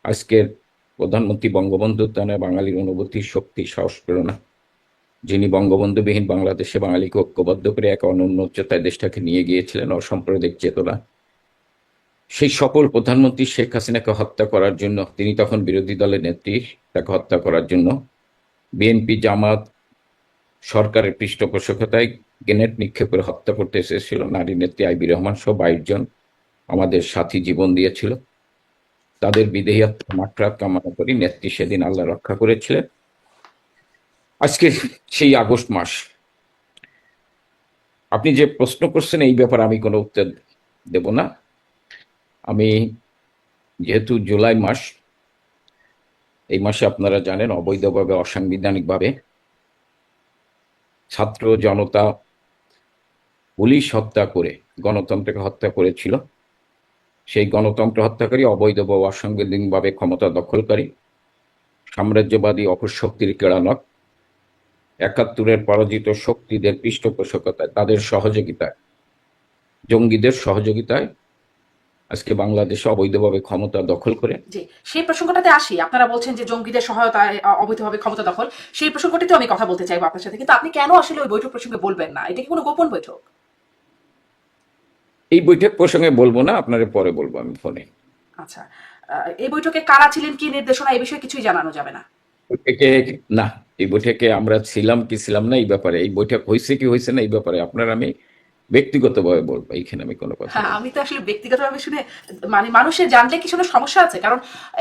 আজকের প্রধানমন্ত্রী বঙ্গবন্ধু তার বাঙালির অনুভূতি, শক্তি, সাহস, প্রেরণা, যিনি বঙ্গবন্ধুবিহীন বাংলাদেশে বাঙালিকে ঐক্যবদ্ধ করে এক অনন্য উচ্চতায় দেশটাকে নিয়ে গিয়েছিলেন অসাম্প্রদায়িক চেতনা, সেই সকল প্রধানমন্ত্রী শেখ হাসিনাকে হত্যা করার জন্য, তিনি তখন বিরোধী দলের নেত্রী, তাকে হত্যা করার জন্য বিএনপি, জামাত, সরকারের পৃষ্ঠপোষকতায় গ্রেনেড নিক্ষেপ করে হত্যা করতে এসেছিল নারী নেত্রী আইবি রহমান সহ 22 জন আমাদের সাথী জীবন দিয়েছিল। তাদের বিদেহী আত্মার মাগফিরাত কামনা করি। নেত্রী সেদিন আল্লাহ রক্ষা করেছিলেন। আজকে সেই আগস্ট মাস, আপনি যে প্রশ্ন করছেন এই ব্যাপারে আমি কোনো উত্তর দেব না। আমি, যেহেতু জুলাই মাস, এই মাসে আপনারা জানেন অবৈধভাবে, অসাংবিধানিকভাবে ছাত্র জনতা পুলিশ হত্যা করে গণতন্ত্রকে হত্যা করেছিল। সেই গণতন্ত্র হত্যাকারী, অবৈধ বা অসাংবিধানিকভাবে ক্ষমতা দখলকারী সাম্রাজ্যবাদী অপশক্তির কেড়ানক ৭১-এর পরাজিত শক্তিদের পৃষ্ঠপোষকতায়, তাদের সহযোগিতায়, জঙ্গিদের সহযোগিতায় আজকে বাংলাদেশে অবৈধভাবে ক্ষমতা দখল করে। জি, সেই প্রসঙ্গটাতে আসি। আপনারা বলছেন যে জঙ্গিদের সহায়তায় অবৈধভাবে ক্ষমতা দখল, সেই প্রসঙ্গটিতে আমি কথা বলতে চাইবো আপনার সাথে। কিন্তু আপনি কেন আসলে ওই বৈঠক প্রসঙ্গে বলবেন না? এটা কি কোনো গোপন বৈঠক? এই বৈঠক প্রসঙ্গে বলবো না, আপনারে পরে বলবো আমি ফোনে। আচ্ছা, এই বৈঠকে কারা ছিলেন, কি নির্দেশনা, এই বিষয়ে কিছুই জানানো যাবে না? বৈঠকে না, এই বৈঠকে আমরা ছিলাম কি ছিলাম না এই ব্যাপারে, এই বৈঠক হয়েছে কি হয়েছে না এই ব্যাপারে আপনার আমি ব্যক্তিগতভাবে বলবো, এইখানে আমি কোনো কথা হ্যাঁ, বলবো আমি না। তো আসলে ব্যক্তিগতভাবে শুনে, মানে মানুষের জানলে কি কোনো সমস্যা আছে? কারণ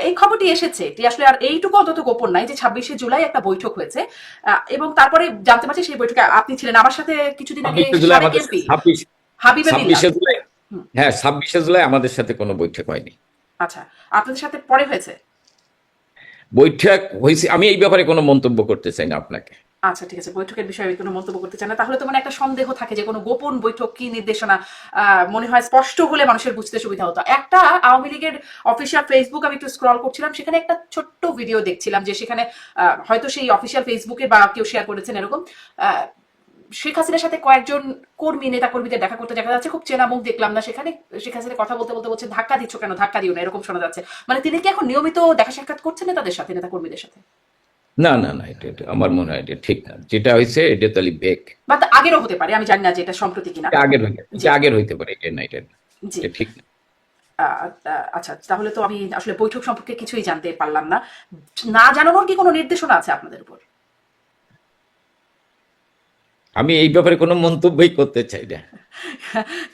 এই খবরটি এসেছে, এটি আসলে আর এইটুকু অন্তত গোপন নাই যে 26শে জুলাই একটা বৈঠক হয়েছে, এবং তারপরে জানতে পারছি সেই বৈঠকে আপনি ছিলেন। আমার সাথে কিছুদিন আগে 26শে জুলাই সাবেক আমাদের এমপি 26, হাবিবা বিল্লাহ। 26শে জুলাই, হুম, হ্যাঁ 26শে জুলাই আমাদের সাথে কোনো বৈঠক হয়নি। আচ্ছা, আপনাদের সাথে পরে হয়েছে? বৈঠক হয়েছে, আমি এই ব্যাপারে কোনো মন্তব্য করতে চাই না আপনাকে। আচ্ছা, ঠিক আছে। বৈঠকের বিষয়ে আমি কোনো মন্তব্য করতে চাই না। তাহলে তো মানে একটা সন্দেহ থাকে যে কোনো গোপন বৈঠক, কি নির্দেশনা, মনে হয় স্পষ্ট হলে মানুষের বুঝতে সুবিধা হতো। একটা আওয়ামী লীগের অফিসিয়াল ফেসবুক আমি একটু স্ক্রল করছিলাম, সেখানে একটা ছোট্ট ভিডিও দেখছিলাম যে সেখানে হয়তো সেই অফিসিয়াল ফেসবুকে বা কেউ শেয়ার করেছেন এরকম, আহ, শেখ হাসিনার সাথে কয়েকজন কর্মী, নেতা কর্মীদের দেখা করতে দেখা যাচ্ছে। খুব চেনা মুখ দেখলাম না সেখানে। শেখ হাসিনা কথা বলতে বলতে বলছে, ধাক্কা দিচ্ছ কেন, ধাক্কা দিও না, এরকম শোনা যাচ্ছে। মানে তিনি কি এখন নিয়মিত দেখা সাক্ষাৎ করছেন নেতাদের সাথে, নেতা কর্মীদের সাথে? না না না, এটা আমার মনে হয় এটা ঠিক না, যেটা হয়েছে এটা তাহলে বেক। বা আগেরও হতে পারে, আমি জানি না যে এটা সম্প্রতি কিনা। জি, আগের হইতে পারে, এটা না, এটা না, জি। এটা ঠিক না। আচ্ছা, তাহলে তো আমি আসলে বৈঠক সম্পর্কে কিছুই জানতে পারলাম না। না জানানোর কি কোনো নির্দেশনা আছে আপনাদের উপর? আমি এই ব্যাপারে কোনো মন্তব্যই করতে চাই না।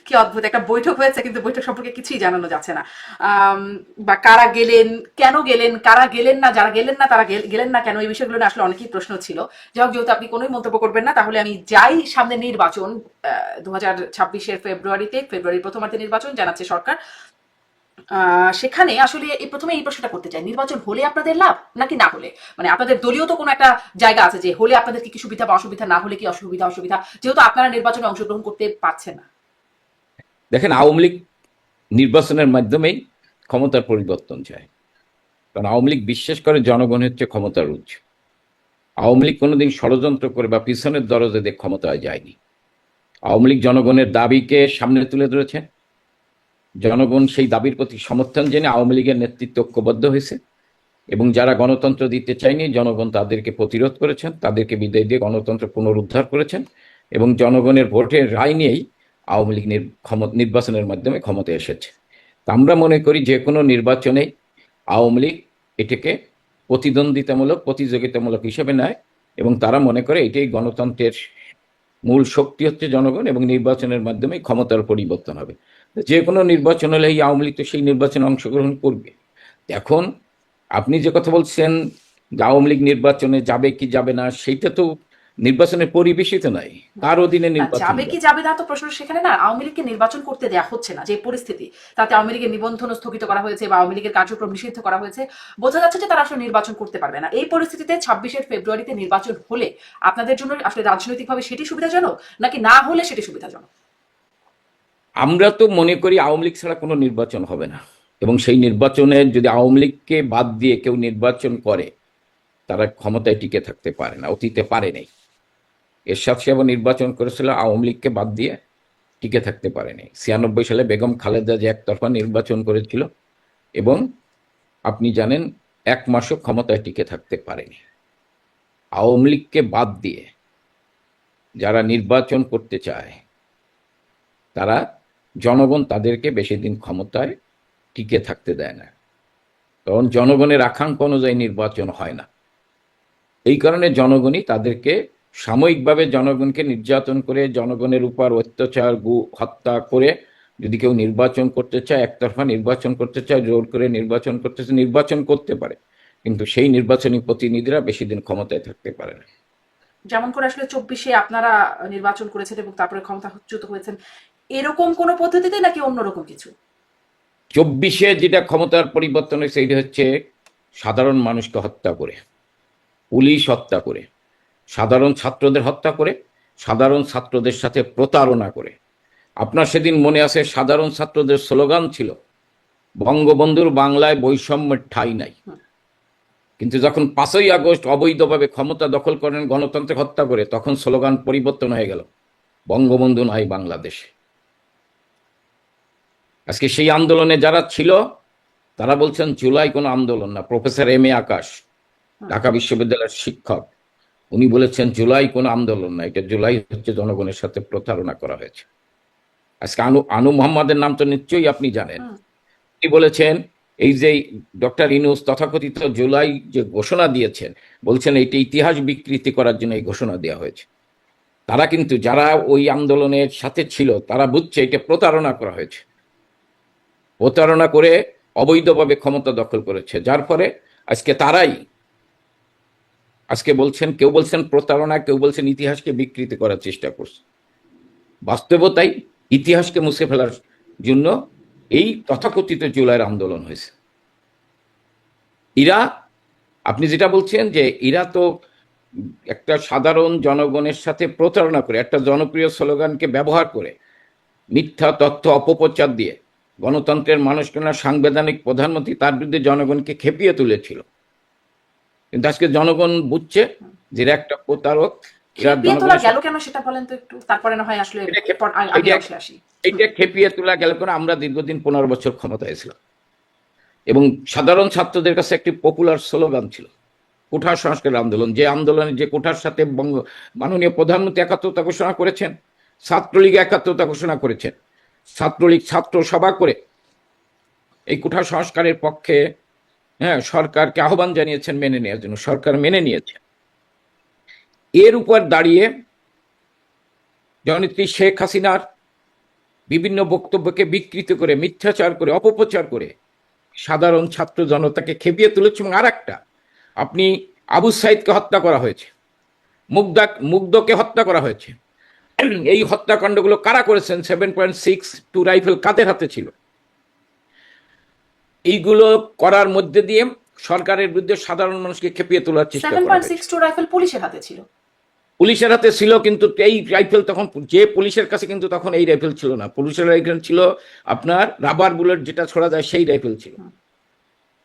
কি অদ্ভুত একটা বৈঠক হয়েছে, কিন্তু বৈঠক সম্পর্কে কিছুই জানানো যাচ্ছে না। আম, বা কারা গেলেন, কেন গেলেন, কারা গেলেন না, যারা গেলেন না তারা গেলেন না কেন, এই বিষয়গুলো নিয়ে আসলে অনেকই প্রশ্ন ছিল। যাই হোক, যেহেতু আপনি কোনোই মন্তব্য করবেন না, তাহলে আমি যাই, সামনে নির্বাচন, 2026-এর ফেব্রুয়ারিতে, ফেব্রুয়ারির প্রথমার্ধে নির্বাচন জানাচ্ছে সরকার। সেখানে আসলে প্রথমে এই প্রশ্নটা করতে চাই, নির্বাচন হলে আপনাদের লাভ নাকি না হলে? মানে আপনাদের দলীয় তো কোনো একটা জায়গা আছে যে হলে আপনাদের কি কি সুবিধা বা অসুবিধা, না হলে কি অসুবিধা অসুবিধা, যেহেতু আপনারা নির্বাচনে অংশগ্রহণ করতে পারছেন না। দেখেন, আওয়ামী লীগ নির্বাচনের মাধ্যমেই ক্ষমতার পরিবর্তন চায়, কারণ আওয়ামী লীগ বিশ্বাস করে জনগণ হচ্ছে ক্ষমতার উৎস। আওয়ামী লীগ কোনোদিন ষড়যন্ত্র করে বা পিছনের দরজা দিয়ে ক্ষমতায় যায়নি। আওয়ামী লীগ জনগণের দাবিকে সামনে তুলে ধরেছে। জনগণ সেই দাবির প্রতি সমর্থন জেনে আওয়ামী লীগের নেতৃত্ব ঐক্যবদ্ধ হয়েছে, এবং যারা গণতন্ত্র দিতে চায়নি জনগণ তাদেরকে প্রতিরোধ করেছেন, তাদেরকে বিদায় দিয়ে গণতন্ত্র পুনরুদ্ধার করেছেন, এবং জনগণের ভোটের রায় নিয়েই আওয়ামী লীগ নির্বাচনের মাধ্যমে ক্ষমতায় এসেছে। তা আমরা মনে করি যে কোনো নির্বাচনে আওয়ামী লীগ এটাকে প্রতিদ্বন্দ্বিতামূলক, প্রতিযোগিতামূলক হিসেবে নেয়, এবং তারা মনে করে এটাই গণতন্ত্রের মূল শক্তি হচ্ছে জনগণ, এবং নির্বাচনের মাধ্যমে ক্ষমতার পরিবর্তন হবে। যে কোনো নির্বাচন হলে এই আওয়ামী লীগ তো সেই নির্বাচনে অংশগ্রহণ করবে। এখন আপনি যে কথা বলছেন যে আওয়ামী লীগ নির্বাচনে যাবে কি যাবে না, সেইটা তো নির্বাচনের পরিবেশই তো নাই, কার অধীনে না, নির্বাচন যাবে হবে? কি যাবে না তো প্রশ্ন সেখানে না। আওয়ামী লীগকে নির্বাচন করতে দেয়া হচ্ছে না, যে পরিস্থিতি, তাতে আওয়ামী লীগের নিবন্ধন স্থগিত করা হয়েছে বা আওয়ামী লীগের কার্যক্রম নিষিদ্ধ করা হয়েছে, বোঝা যাচ্ছে যে তারা আসলে নির্বাচন করতে পারবে না। এই পরিস্থিতিতে 26শে ফেব্রুয়ারিতে নির্বাচন হলে আপনাদের জন্য আসলে রাজনৈতিকভাবে সেটি সুবিধাজনক, নাকি না হলে সেটি সুবিধাজনক? আমরা তো মনে করি আওয়ামী লীগ ছাড়া কোনো নির্বাচন হবে না, এবং সেই নির্বাচনে যদি আওয়ামী লীগকে বাদ দিয়ে কেউ নির্বাচন করে তারা ক্ষমতায় টিকে থাকতে পারে না, অতীতে পারে নাই। এরশাদ সাহেব নির্বাচন করেছিল আওয়ামী লীগকে বাদ দিয়ে, টিকে থাকতে পারেনি। 96 সালে বেগম খালেদা যে একতরফা নির্বাচন করেছিল, এবং আপনি জানেন 1 মাসও ক্ষমতায় টিকে থাকতে পারেনি। আওয়ামী লীগকে বাদ দিয়ে যারা নির্বাচন করতে চায় তারা, জনগণ তাদেরকে বেশি দিন ক্ষমতায় টিকে থাকতে দেয় না, কারণ জনগণের আকাঙ্ক্ষা অনুযায়ী নির্বাচন হয় না। এই কারণে জনগণই তাদেরকে সাময়িকভাবে জনগণকে নির্যাতন করে, জনগণের উপর অত্যাচার হত্যা করে যদি কেউ নির্বাচন করতে চায়, একতরফা নির্বাচন করতে চায়, জোর করে নির্বাচন করতে চায়, নির্বাচন করতে পারে, কিন্তু সেই নির্বাচনী প্রতিনিধিরা বেশি দিন ক্ষমতায় থাকতে পারে না। যেমন করে আসলে 24-এ আপনারা নির্বাচন করেছেন এবং তারপরে ক্ষমতাচ্যুত হয়েছেন, এরকম কোন পদ্ধতিতে নাকি অন্যরকম কিছু? 24-এ যেটা ক্ষমতার পরিবর্তন হয়েছে সেটা হচ্ছে সাধারণ মানুষকে হত্যা করে, পুলিশ হত্যা করে, সাধারণ ছাত্রদের হত্যা করে, সাধারণ ছাত্রদের সাথে প্রতারণা করে। আপনার সেদিন মনে আছে সাধারণ ছাত্রদের স্লোগান ছিল বঙ্গবন্ধুর বাংলায় বৈষম্যের ঠাঁই নাই। কিন্তু যখন 5ই আগস্ট অবৈধভাবে ক্ষমতা দখল করেন, গণতন্ত্রে হত্যা করে, তখন স্লোগান পরিবর্তন হয়ে গেল বঙ্গবন্ধু নাই বাংলাদেশে। আজকে সেই আন্দোলনে যারা ছিল তারা বলছেন জুলাই কোনো আন্দোলন না। Professor M.A. আকাশ, ঢাকা বিশ্ববিদ্যালয়ের শিক্ষক, উনি বলেছেন জুলাই কোনো আন্দোলন না, এটা জুলাই হচ্ছে জনগণের সাথে প্রতারণা করা হয়েছে। আজকে আনু মোহাম্মদের নাম তো নিশ্চয়ই আপনি জানেন। তিনি বলেছেন এই যে ডক্টর ইউনূস তথাকথিত জুলাই যে ঘোষণা দিয়েছেন, বলছেন এইটা ইতিহাস বিকৃতি করার জন্য এই ঘোষণা দেওয়া হয়েছে। তারা কিন্তু, যারা ওই আন্দোলনের সাথে ছিল, তারা বুঝছে এটা প্রতারণা করা হয়েছে, প্রতারণা করে অবৈধভাবে ক্ষমতা দখল করেছে, যার ফলে আজকে তারাই আজকে বলছেন, কেউ বলছেন প্রতারণা, কেউ বলছেন ইতিহাসকে বিকৃতি করার চেষ্টা করছে। বাস্তবতাই ইতিহাসকে মুছে ফেলার জন্য এই তথাকথিত জুলাইয়ের আন্দোলন হয়েছে। এরা, আপনি যেটা বলছেন যে এরা তো একটা সাধারণ জনগণের সাথে প্রতারণা করে, একটা জনপ্রিয় স্লোগানকে ব্যবহার করে, মিথ্যা তথ্য অপপ্রচার দিয়ে গণতন্ত্রের মানুষকে না, সাংবিধানিক প্রধানমন্ত্রী তার বিরুদ্ধে জনগণকে খেপিয়ে তুলেছিল। কিন্তু আজকে জনগণ বুঝছে যে এরা একটা প্রতারক। এরা খেপিয়ে তোলা জনগণের গেল কেন সেটা বলেন তো একটু, তারপরে না হয় আসলে আগে আসি। এইটা খেপিয়ে তোলা গেল কেন? আমরা দীর্ঘদিন 15 বছর ক্ষমতায় ছিলাম এবং সাধারণ ছাত্রদের কাছে একটি পপুলার স্লোগান ছিল কোঠা সংস্কার আন্দোলন। যে আন্দোলনে, যে কোঠার সাথে মাননীয় প্রধানমন্ত্রী একাত্মতা ঘোষণা করেছেন, ছাত্রলীগ একাত্মতা ঘোষণা করেছেন, ছাত্রলীগ ছাত্র সভা করে এই কোঠা সংস্কারের পক্ষে সরকারকে আহ্বান জানিয়েছেন মেনে নেওয়ার জন্য। সরকার মেনে নিয়েছে। এর উপর দাঁড়িয়ে জননেত্রী শেখ হাসিনার বিভিন্ন বক্তব্যকে বিকৃত করে, মিথ্যাচার করে, অপপ্রচার করে সাধারণ ছাত্র জনতাকে খেপিয়ে তুলেছে। এবং আর একটা, আপনি আবু সাইদকে হত্যা করা হয়েছে, মুগ্ধকে হত্যা করা হয়েছে। এই হত্যাকাণ্ডগুলো কারা করেছেন? 7.62 রাইফেল কাদের হাতে ছিল? এইগুলো করার মধ্যে দিয়ে সরকারের বিরুদ্ধে সাধারণ মানুষকে খেপিয়ে তোলার চেষ্টা করা হয়েছে। 7.62 রাইফেল পুলিশের হাতে ছিল। পুলিশের হাতে ছিল, কিন্তু এই রাইফেল তখন, যে পুলিশের কাছে কিন্তু তখন এই রাইফেল ছিল না। পুলিশের রাইফেল ছিল আপনার রাবার বুলেট, যেটা ছোড়া যায়, সেই রাইফেল ছিল।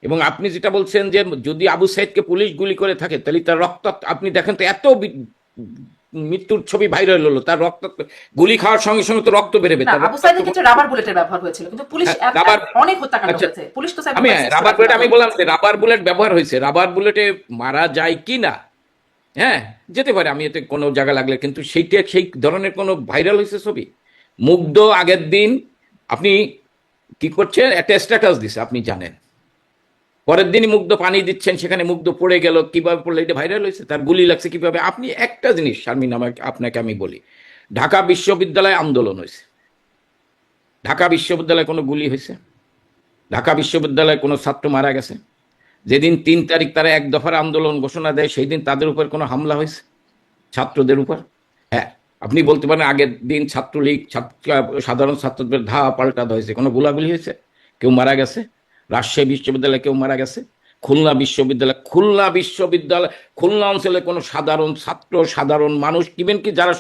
এবং আপনি যেটা বলছেন যে যদি আবু সাইদকে পুলিশ গুলি করে থাকে, তাহলে তার রক্ত, আপনি দেখেন তো এত মৃত্যুর ছবি ভাইরাল হলো, তার রক্ত, গুলি খাওয়ার সঙ্গে সঙ্গে তো রক্ত বেরোবে। আবু সাইদের ক্ষেত্রে রাবার বুলেটের ব্যবহার হয়েছিল, কিন্তু পুলিশ অনেক হত্যাকাণ্ড করেছে। পুলিশ তো আমি রাবার বুলেট, আমি বললাম যে রাবার বুলেট ব্যবহার হয়েছে। রাবার বুলেটে মারা যায় কি না, যেতে পারে, আমি এতে কোনো জায়গা লাগলে, কিন্তু সেইটা, সেই ধরনের কোনো ভাইরাল হয়েছে ছবি? মুগ্ধ আগের দিন আপনি কি করছেন, একটা স্ট্যাটাস দিছে, আপনি জানেন, পরের দিনই মুগ্ধ পানি দিচ্ছেন, সেখানে মুগ্ধ পড়ে গেল, কিভাবে পড়লো এটা ভাইরাল হয়েছে, তার গুলি লাগছে কিভাবে। আপনি একটা জিনিস শারমিন, আপনাকে আমি বলি, ঢাকা বিশ্ববিদ্যালয়ে আন্দোলন হয়েছে, ঢাকা বিশ্ববিদ্যালয়ে কোনো গুলি হয়েছে? ঢাকা বিশ্ববিদ্যালয়ে কোনো ছাত্র মারা গেছে? যেদিন 3 তারিখ তারা এক দফার আন্দোলন ঘোষণা দেয়, সেই দিন তাদের উপর কোনো হামলা হয়েছে ছাত্রদের উপর? হ্যাঁ, আপনি বলতে পারেন আগের দিন ছাত্রলীগ, সাধারণ ছাত্রদের পাল্টা হয়েছে, কোনো গোলাগুলি হয়েছে? কেউ মারা গেছে? রাজশাহী বিশ্ববিদ্যালয়ে কেউ মারা গেছে? খুলনা বিশ্ববিদ্যালয়, খুলনা অঞ্চলে কোনো সাধারণ ছাত্র, সাধারণ মানুষ, ইভেন কি যারা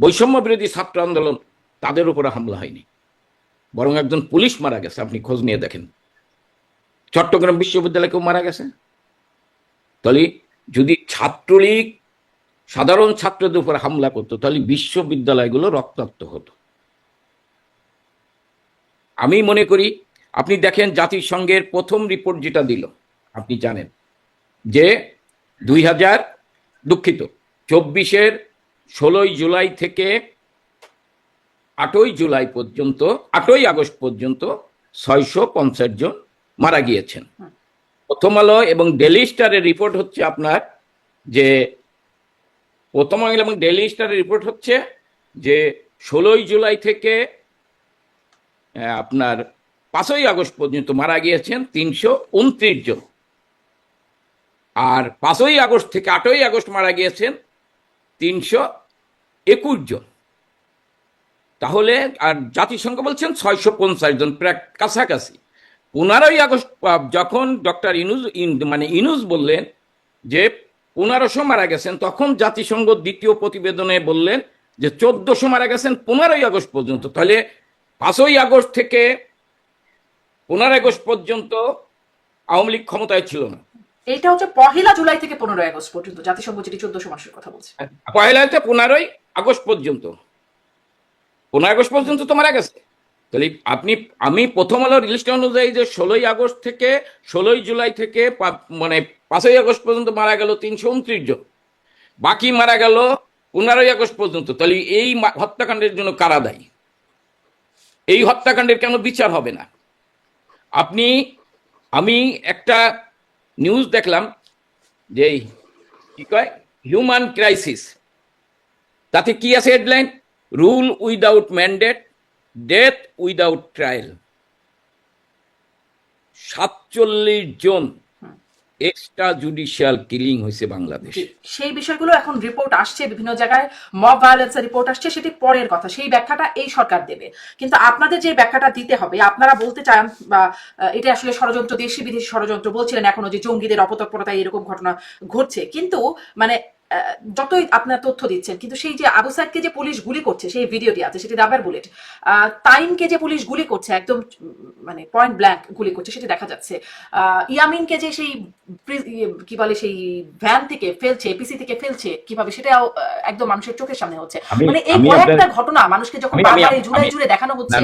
বৈষম্য বিরোধী ছাত্র আন্দোলন, তাদের উপরে হামলা হয়নি, বরং একজন পুলিশ মারা গেছে। আপনি খোঁজ নিয়ে দেখেন। চট্টগ্রাম বিশ্ববিদ্যালয়ে কেউ মারা গেছে? তাহলে যদি ছাত্রলীগ সাধারণ ছাত্রদের উপর হামলা করতো, তাহলে বিশ্ববিদ্যালয়গুলো রক্তাক্ত হতো। আমি মনে করি, আপনি দেখেন জাতিসংঘের প্রথম রিপোর্ট যেটা দিল, আপনি জানেন যে 24-এর 16ই জুলাই থেকে 8ই জুলাই পর্যন্ত 8ই আগস্ট পর্যন্ত 650 জন মারা গিয়েছেন। প্রথম আলো এবং ডেইলি স্টারের রিপোর্ট হচ্ছে আপনার যে প্রথম আলো এবং ডেইলি স্টারের রিপোর্ট হচ্ছে যে 16ই জুলাই থেকে আপনার 5ই আগস্ট পর্যন্ত মারা গিয়েছেন 329 জন, আর 5ই আগস্ট থেকে 8ই আগস্ট মারা গিয়েছেন 321 জন। তাহলে আর জাতিসংঘ বলছেন 650 জন, প্রায় কাছাকাছি। 15ই আগস্ট যখন ডক্টর ইনুস বললেন যে 1500 মারা গেছেন, তখন জাতিসংঘ দ্বিতীয় প্রতিবেদনে বললেন যে 1400 মারা গেছেন 15ই আগস্ট পর্যন্ত। তাহলে 5ই আগস্ট থেকে 15 আগস্ট পর্যন্ত আওয়ামী লীগ ক্ষমতায় ছিল না। এটা হচ্ছে 1 জুলাই থেকে 15 আগস্ট পর্যন্ত, জাতিসংঘ যেটি 1400 মানুষের কথা বলছে। 15ই আগস্ট পর্যন্ত, 15 আগস্ট পর্যন্ত তো মারা গেছে। তাহলে আমি প্রথম আলোর লিস্ট অনুযায়ী যে 16ই আগস্ট থেকে 16ই জুলাই থেকে 5ই আগস্ট পর্যন্ত মারা গেল 329 জন, বাকি মারা গেল 15ই আগস্ট পর্যন্ত। তাহলে এই হত্যাকাণ্ডের জন্য কারা দায়ী? এই হত্যাকাণ্ডের কেন বিচার হবে না? আমি একটা নিউজ দেখলাম যে কি কয় হিউম্যান ক্রাইসিস, তাতে কি আছে headline, rule without mandate, death without trial. 47 জন এক্সট্রা জুডিশিয়াল কিলিং হয়েছে বাংলাদেশে। সেই বিষয়গুলো এখন রিপোর্ট আসছে, বিভিন্ন জায়গায় মব ভায়োলেন্সের রিপোর্ট আসছে, সেটি পরের কথা, সেই ব্যাখ্যাটা এই সরকার দেবে। কিন্তু আপনাদের যে ব্যাখ্যাটা দিতে হবে, আপনারা বলতে চান বা এটা আসলে ষড়যন্ত্র, দেশি বিদেশি ষড়যন্ত্র বলছিলেন এখনো, যে জঙ্গিদের অপতৎপরতায় এরকম ঘটনা ঘটছে। কিন্তু মানে যতই আপনার তথ্য দিচ্ছেন, কিন্তু সেই যে আবু সাইদকে যে পুলিশ গুলি করছে, সেই ভিডিওটি আছে, সেটি রাবার বুলেট। তাইমকে যে পুলিশ গুলি করছে, একদম মানে পয়েন্ট ব্ল্যাঙ্ক গুলি করছে, সেটি দেখা যাচ্ছে। ইয়ামিনকে যে সেই কি বলে সেই ভ্যান থেকে ফেলছে, এপিসি থেকে ফেলছে কিভাবে, সেটাও একদম মানুষের চোখের সামনে হচ্ছে। মানে এই কয়েকটা ঘটনা মানুষকে যখন বারবার জুড়ে জুড়ে দেখানো হচ্ছে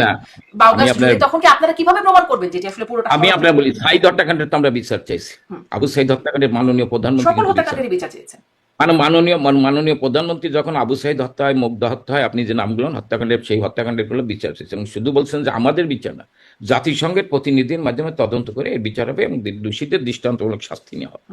বা অগাস্ট জুড়ে, তখন কি আপনারা কিভাবে প্রমাণ করবেন যে আসলে পুরোটা? আমি আপনার বলি, সাইদ হত্যাকাণ্ডের তো আমরা বিচার চাইছি। আবু সাইদ হত্যাকাণ্ডের মাননীয় প্রধানমন্ত্রী সকল হত্যাকাণ্ডের বিচার চেয়েছেন। মাননীয় প্রধানমন্ত্রী যখন আবু সাইদ হত্যা হয়, মুগ্ধা হত্যা হয়, আপনি যে নামগুলো হত্যাকাণ্ডের, সেই হত্যাকাণ্ডের গুলো বিচার চেয়েছেন। শুধু বলছেন যে আমাদের বিচার না, জাতিসংঘের প্রতিনিধির মাধ্যমে তদন্ত করে এর বিচার হবে এবং দোষীদের দৃষ্টান্তমূলক শাস্তি নেওয়া হবে।